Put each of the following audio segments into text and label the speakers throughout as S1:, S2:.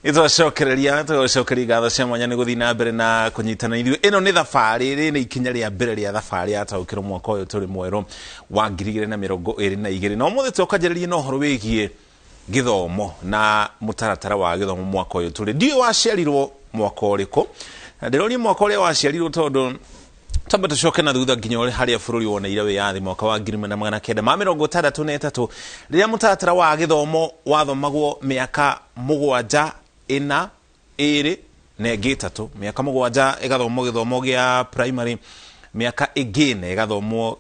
S1: Itwacokereria gatho cia mwanya nĩ gũthiĩ na mbere na kũnyitana ithuĩ. Ĩno nĩ thabarĩ, rĩ nĩ ikinya rĩa mbere rĩa thabarĩ yataũkĩrwo mwaka ũyũ tũrĩ mwerũ wa 2022. Na ũmũthĩ tũkanjĩrĩria na ũhoro wĩgiĩ gĩthomo na mũtaratara wa gĩthomo mwaka ũyũ tũrĩ. Ndiũĩ waciarirwo mwaka ũrĩkũ, na ndĩroria mwaka ũrĩa waciarirwo tondũ tamba tucoke na thutha nginya harĩa bũrũri woneire wĩyathi mwaka wa 1963 rĩrĩa mũtaratara wa gĩthomo wathomagwo mĩaka 7 4 2 na 3, mĩaka 7 ĩgathomwo gĩthomo gĩa primary, mĩaka 4 ĩgathomwo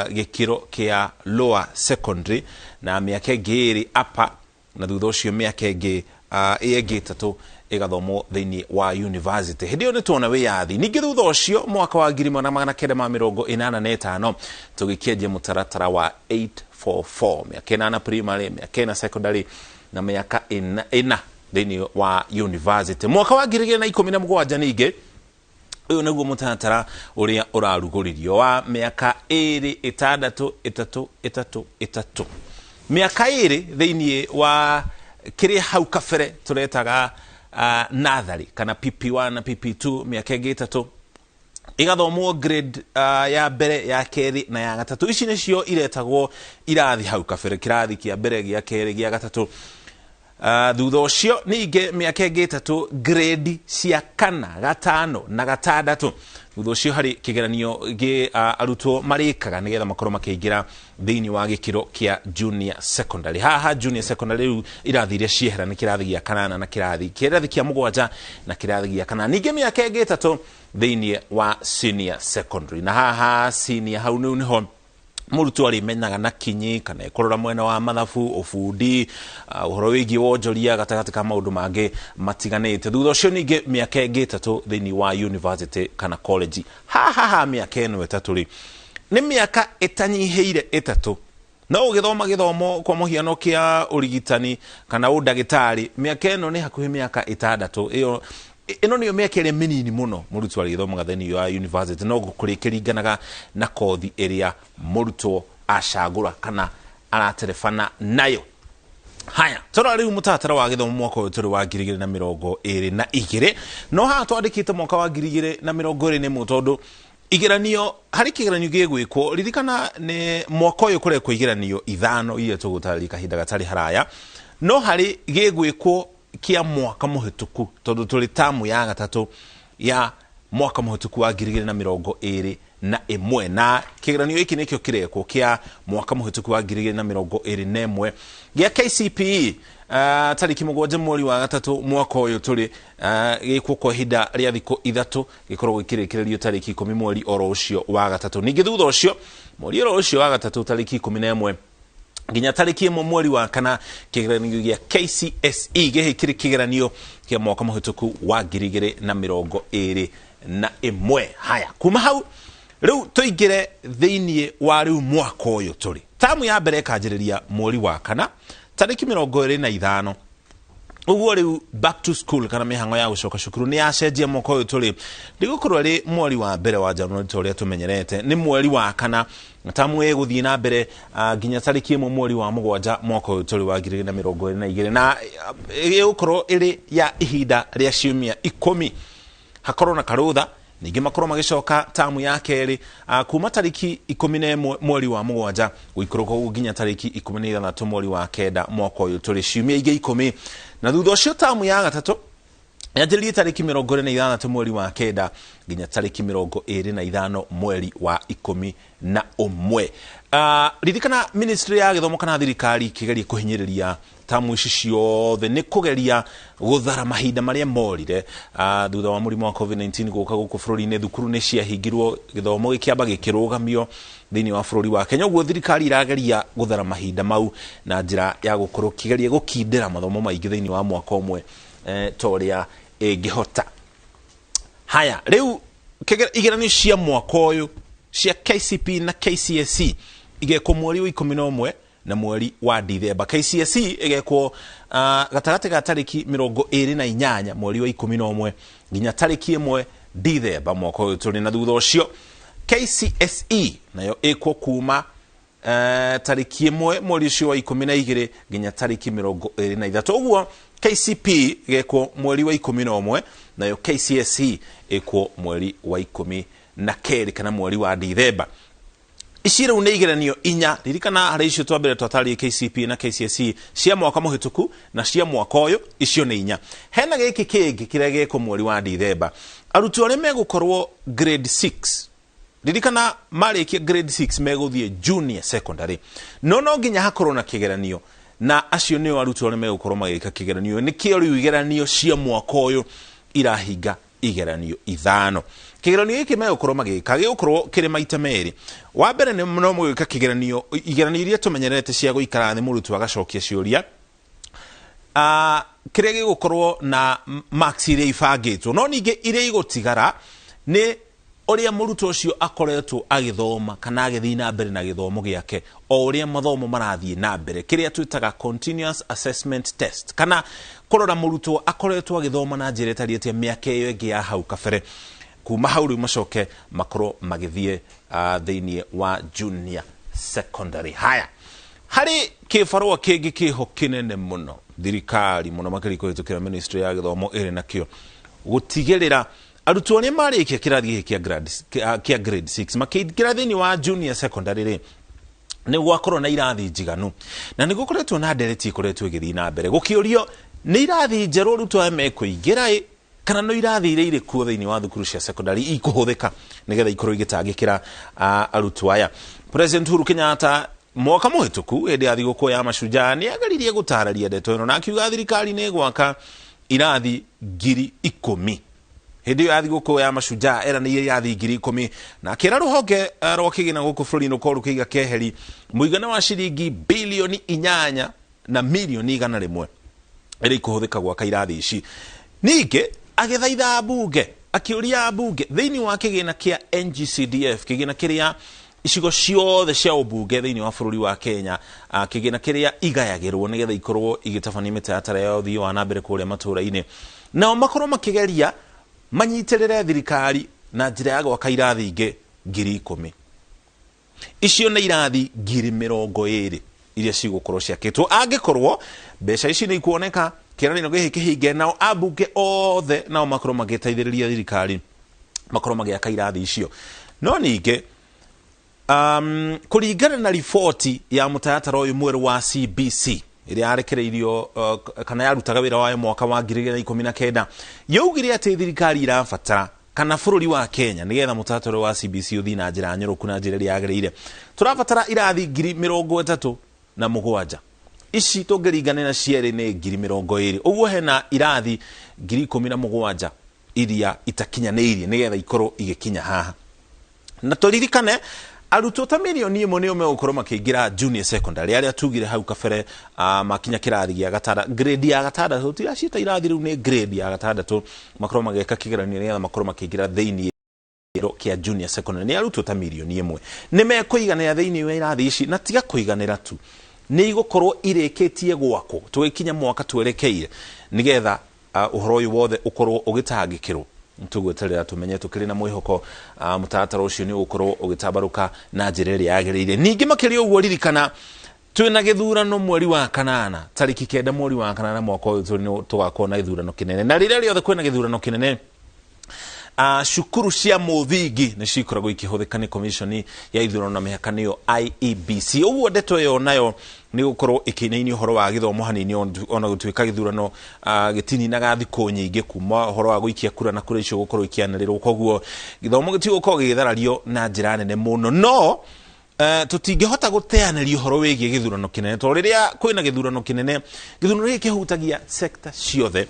S1: gĩkĩro kĩa lower secondary, na mĩaka 2 upper, na thutha ũcio mĩaka ĩngĩ 3 ĩgathomwo thĩinĩ wa university. Hĩndĩ ĩyo nĩ tuona wĩyathi. Ningĩ thutha ũcio mwaka wa 1985 tũgĩkĩanjia mũtaratara wa 844, mĩaka 8 primary, mĩaka 4 secondary na mĩaka 4 thĩinĩ wa university. Mwaka wa 2017 ningĩ ũyũ nĩguo mũtaratara ũrĩa ũrarugũririo wa mĩaka 2 6 3 3 3, mĩaka 2 thĩinĩ wa kĩrĩa hau kabere tũretaga natharĩ kana PP1 na PP2, mĩaka 3 ĩgathomwo grade ya mbere, ya kerĩ na ya gatatũ. Ici nĩcio iretagwo irathi hau kabere, kĩrathi kĩa mbere, gĩa kerĩ, gĩa gatatũ. Thutha ũcio ningĩ mĩaka 3 grade cia 4, 5 na 6. Thutha ũcio harĩ kĩgeranio arutwo marĩkaga nĩgetha makorwo makĩingĩra thĩinĩ wa gĩkĩro kĩa junior secondary. Haha junior secondary rĩu irathi iria ciehera nĩ kĩrathi gĩa 8 na kĩrathi kĩa 7 na kĩrathi gĩa 8. Ningĩ mĩaka 3 thĩinĩ wa senior secondary, na haha senior hau nĩho mũrutwo arĩmenyaga na kinyi kana kũrora mwena wa mathabu, ũbundi, ũhoro wĩgiĩ wonjoria, gatagatĩ ka maũndũ mangĩ matiganĩte. Thutha ũcio ningĩ mĩaka 3 thĩinĩ wa university kana college. Haha mĩaka ĩno 3 rĩ nĩ mĩaka ĩtanyihĩire 3. No ũgĩthoma gĩthomo kwa mũhiano kĩa ũrigitani kana ũndagĩtarĩ, mĩaka ĩno nĩ hakuhĩ mĩaka 6. Ĩno nĩyo mĩaka ĩrĩa mĩnini mũno mũrutwo arĩthomaga thĩinĩ wa university, no kũringanaga na kothi ĩrĩa mũrutwo acagũra kana araterebana nayo. Haya, tũrora rĩu mũtaratara wa gĩthomo mwaka ũyũ tũrĩ wa 2022, no haha twandĩkĩte mwaka wa 2021 tondũ igeranio, harĩ kĩgeranio gĩgwĩkwo, ririkana nĩ mwaka ũyũ kũrekwo igeranio 5 iria tũgũtarĩria kahinda gatarĩ haraya, no harĩ gĩgwĩkwo kia mwaka mũhĩtũku tondũ tũrĩ tamu ya gatatũ ya mwaka mũhĩtũku wa 2021, na kĩgeranio gĩkĩ nĩkĩo kĩrekwo kia mwaka mũhĩtũku wa 2021 gĩa KCPE tarĩki 7 mweri wa gatatũ mwaka ũyũ tũrĩ gĩkwo kwa ihinda rĩa thikũ 3, gĩkoragwo gĩkĩrĩkĩrĩrio tarĩki 10 mweri oro ũcio wa gatatũ. Ningĩ thutha ũcio mweri oro ũcio wa gatatũ tarĩki 11 nginya tarĩki 1 mweri wa kana kĩgeranio gĩa KCSE gĩkĩrĩ kĩgeranio kĩa mwaka mũhĩtũku wa 2021. Haya, kuma hau rĩu tũingĩre thĩinĩ wa rĩu mwaka ũyũ tũrĩ. Tamu ya mbere ĩkanjĩrĩria mweri wa kana tarĩki 25. Ũguo rĩu back to school kana mĩhang'o ya gũcoka cukuru nĩ yacenjia mwaka ũyũ tũrĩ. Ndĩgũkorwo rĩ mweri wa mbere wa January ta ũrĩa tũmenyerete, nĩ mweri wa kana. Tamu gũthiĩ na mbere nginya tarĩki 1 mweri wa 7 mwaka ũyũ tũrĩ wa 2022, na ĩgũkorwo ĩrĩ ya ihinda rĩa ciumia 10. Hakorwo na karũtha, ningĩ makorwo magĩcoka tamu ya kerĩ kuma tarĩki 11 mweri wa 7 gũikũrũka nginya tarĩki 16 mweri wa 9 mwaka ũyũ tũrĩ, ciumia ingĩ 10. Na thutha ũcio tamu ya gatatũ yanjĩrĩrie tarĩki 26 mweri wa 9 nginya tarĩki 25 mweri wa 11. Ririkana ministry ya gĩthomo kana thirikari kĩgeria kũhinyĩrĩria tamu ici ciothe nĩ kũgeria gũthara mahinda marĩa morire thutha wa mũrimũ wa COVID-19 gũka gũkũ bũrũri-inĩ. Thukuru nĩ ciahingirwo, gĩthomo gĩkĩamba gĩkĩrũgamio thĩinĩ wa bũrũri wa Kenya. Ũguo thirikari irageria gũthara mahinda mau na njĩra ya gũkorwo kĩgeria gũkindĩra mathomo maingĩ thĩinĩ wa mwaka ũmwe ta ũrĩa ĩngĩhota. Haya, rĩu igeranio cia mwaka ũyũ cia KCPE na KCSE igekwo mweri wa 11 na mweri wa Dithemba. KCSE igekwo gatagatĩ ga tarĩki 28 mweri wa 11 nginya tarĩki 1 Dithemba mwaka ũyũ tũrĩ. Na thutha ũcio KCSE nayo ĩkwo kuma tarĩki 1 mweri ũcio wa 12 nginya tarĩki 23. Ũguo KCP geko mweri wa 11 nayo KCSE eko mweri wa 12 kana mweri wa Dithemba. Ishira uneigeranio inya ririkana hari icio twambere twatari KCP na KCSE cia mwaka muhituku na cia mwaka uyu icio ni inya. Hena giki kingi kiria geko mweri wa Dithemba, arutwo aria megukorwo grade 6 ririkana marikia grade 6 meguthie junior secondary no nginya hakorwo na kigeranio, na acio ni arutwo aria megukorwo magika kigeranio nikio riu igeranio cia mwaka uyu irahinga igeranio ithano. Kigeranio giki megukorwo magika gigukorwo kiri maita meri. Wa mbere ni no mugika kigeranio igeranio iria tumenyerete cia guikara thi murutwo agacokia ciuria kiria gigukorwo na marks iria ibangitwo, no ningi iria igutigara ni uria murutwo ucio akoretwo agithoma kana agithii na mbere na githomo giake o uria mathomo marathie na mbere, kiria twitaga continuous assessment test, kana kurora murutwo akoretwo agithoma na njira itariete miaka iyo ingi ya hau kabere kuma hau riu macoke makorwo magithie thiini wa junior secondary. Haya, hari kibarua kingi kiho kinene muno thirikari muno makiri kuhitukira ministry ya githomo iri nakio gutigirira arutwo ni marikia kirathi kia grade 6 makira thiini wa junior secondary ri ni gwakorwo na irathi njiganu na ni gukoretwo na ndereti ikoretwo igithii na mbere gukiurio ni irathi njeru arutwo mekuingira kana no irathi iria iri kuo thiini wa thukuru cia secondary ikuhuthika nigetha ikorwo igitangikira arutwo aya. President Uhuru Kenyatta mwaka muhituku hindi ya thiguku ya Mashujaa ni agaririe gutararia ndeto ino na akiuga thirikari ni gwaka irathi 10,000 hindi ya thiguku ya Mashujaa era ni irathi 10,000 na kira ruhonge rwa kigina guku bururi no koru kiga keheri muigana wa shilingi bilioni 8 na milioni 100 iri kuhuthika gwaka irathi ici. Ninge agithaitha bunge akiuria bunge thiini wa kigina kia NGCDF, kigina kiria icigo ciothe cia ubunge thiini wa bururi wa Kenya, kigina kiria igayagirwo nigetha ikorwo igitabania mitaratara ya uthii wa nambere kuria matura-ini, nao makorwo makigeria manyitirire thirikari na njira ya gwaka irathi ingi 10,000. Icio ni irathi 20,000 iria cigukorwo ciakitwo angikorwo mbeca ici ni ikuoneka kiraniro giki kihinge, nao abunge othe nao makorwo magiteithiriria thirikari makorwo magiaka irathi icio. No ninge kuringana na ripoti ya mutaratara uyu mweru wa CBC iria yarekereirio kana yarutaga wira wayo mwaka wa 2019 yaugire ati thirikari irabatara kana bururi wa Kenya nigetha mutaratara wa CBC uthii na njira nyoroku na njira iria yagiriire turabatara irathi 37,000 ici tungiringana na ciere ni 20,000 uguo hena irathi 17,000 iria itakinyanirie nigetha ikorwo igikinya haha. Na turirikane arutwo ta milioni 1 nio megukorwo makiingira junior secondary aria tugire hau kabere makinya kirathi gia gatara grade ya gatandatu tiracita irathi riu ni grade ya gatandatu makorwo mageka kigeranio nigetha makorwo makiingira thiini kia junior secondary. Ni arutwo ta milioni 1 ni mekuiganira thiini wa irathi ici na tiga kuiganira tu ni igukorwo ireketie gwako tugikinya mwaka twerekeire nigetha uhoro uyu wothe ukorwo ugitangikirwo tugweterera tumenye tukiri na mwihoko mutaratara ucio ni ukorwo ugitambaruka na njira iria yagiriire. Ningi makiri uguo ririkana twina githurano mweri wa kanana tariki 9 mweri wa kanana mwaka uyu tugakorwo na githurano kinene, na riria riothe kwina githurano kinene shukuru cia muthingi ni cikoragwo ikihuthika ni commission ya ithurano na mihaka niyo IEBC. Uguo ndeto yo nayo ni gukorwo ikinini uhoro wa githomo hanini ona gutwika githurano gitini na gathiku nyingi kuma uhoro wa guikia kura na kura icio gukorwo ikianirirwo, koguo githomo gitigukorwo gigitharario na njira nene muno. No tutingihota guteaniria uhoro wigie githurano kinene to riria kwina githurano kinene githurano giki kihutagia sector ciothe.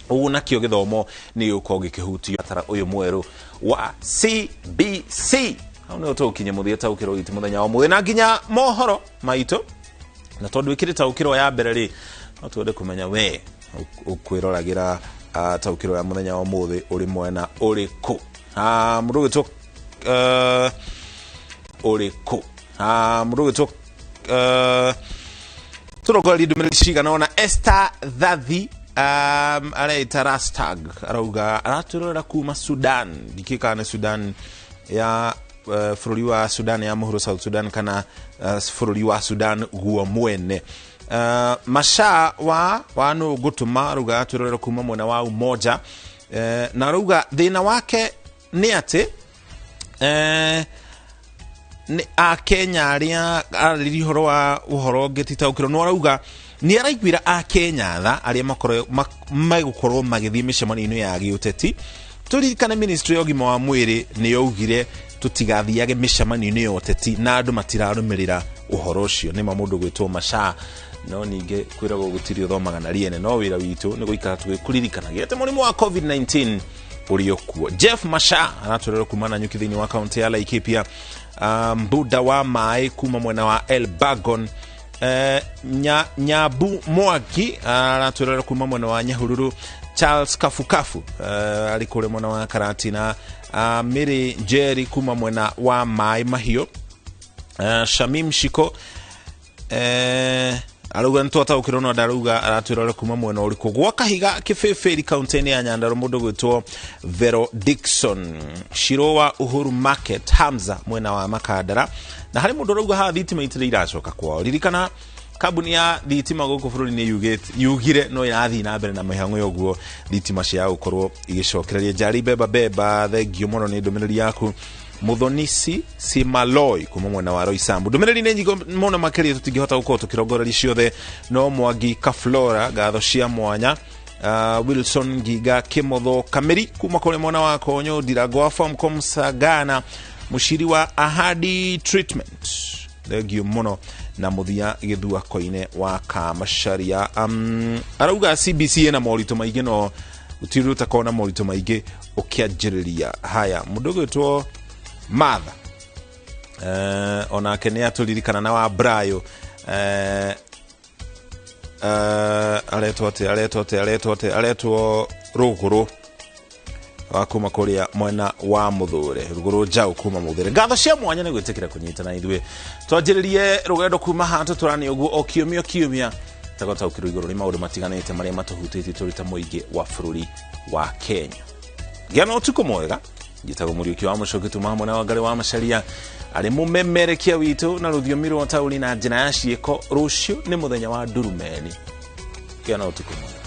S1: Ugu nakio githomo ni uko gikihutio atara uyu mweru wa CBC au ni utukinye muthia taukiro iti muthenya wa muthi na nginya mohoro maito na tondu ikirita ukiro ya mbere ri no twende kumenya we ukwirolagira taukiro ya muthenya wa muthi uri mwena uriku murugitu uriku murugitu turogoli dumelishiga naona Esther Dhathi anaita Rastag arauga araturora kuma Sudan gikikane Sudan ya bururi wa Sudan ya muhuro South Sudan kana bururi wa Sudan guo mwene Masha wa no gutuma ruga turero kuma mwena wa Umoja na ruga thina wake ni ati ni a Kenya aria ariri horo wa uhoro ngititaukiro no ruga ni araigwira a Kenya tha aria magukorwo magithie micemani-ino ya giuteti turirikana ministry ogima wa mwiri ni yaugire tutigathiage micemani-ino ya uteti na andu matirarumirira uhoro ucio ni mamundu gwitwo Masha no ninge kwirago gutiri uthomaga na riene no wira witu ni guikara tugikuririkanagia ate murimu wa COVID-19 uriokuo. Jeff Masha anatorero kumana nyuki thini wa county ya Laikipia, Mbuda wa Mai kuma mwena wa Elbagon, Nyabu Mwaki anatorero kuma mwena wa Nyahururu, Charles Kafukafu alikule mwena wa Karatina, Miri Jerry kuma mwena wa Mai Mahio, Shamim Shiko aruga ntota ukirono daruga araturore kuma mwena uriko gwa Kahiga Kifeferi county ya Nyandarua mundu gwitwo Vero Dixon, Shirowa Uhuru Market Hamza mwena wa Makadara na hari mundu ruga ha thitima itire iracoka kwao. Ririkana kabuni ya thitima guku bururi ni yugire no irathi na mbere na mihango yoguo thitima cia ukorwo igicokereria jari beba thengio muno ni ndumiriri yaku Muthonisi Simaloi kuma mwena wa Roysambu. Ndumiriri ni nyigo muno makeria tutingihota gukorwo tukirongoreri ciothe no Mwangi Kaflora gatho cia mwanya, Wilson Giga Kimotho Kameri kuma kule mwena wa Konyo, Dirago wa Formcom Sagana, mushiri wa Ahadi Treatment thengio muno na muthia githua koine wa Kamasharia. Arauga CBC na morito maige no utiruta kona morito maige ukianjiriria haya mudogo etwo Matha ona kenya turirikana na wa Brayo aletwo ruguru wakuma kuria mwena wa Muthure ruguru njau kuma Muthure. Ngatho cia mwanya ni gwitikira kunyitana ithwe twanjiririe rugendo kuma hantu turani uguo o kiumia tagota ukiro iguru ni maundu matiganite maria matuhutite turita muingi wa bururi wa Kenya. Gena utuko mwega gitago Muriuki wa Mucoki tuma mwana wa Ngari wa Macharia ari mumemerekia witu na ruthiomi rwa tauni na njira ya cieko rucio ni muthenya wa Ndurumeni. Gena utuko mwega.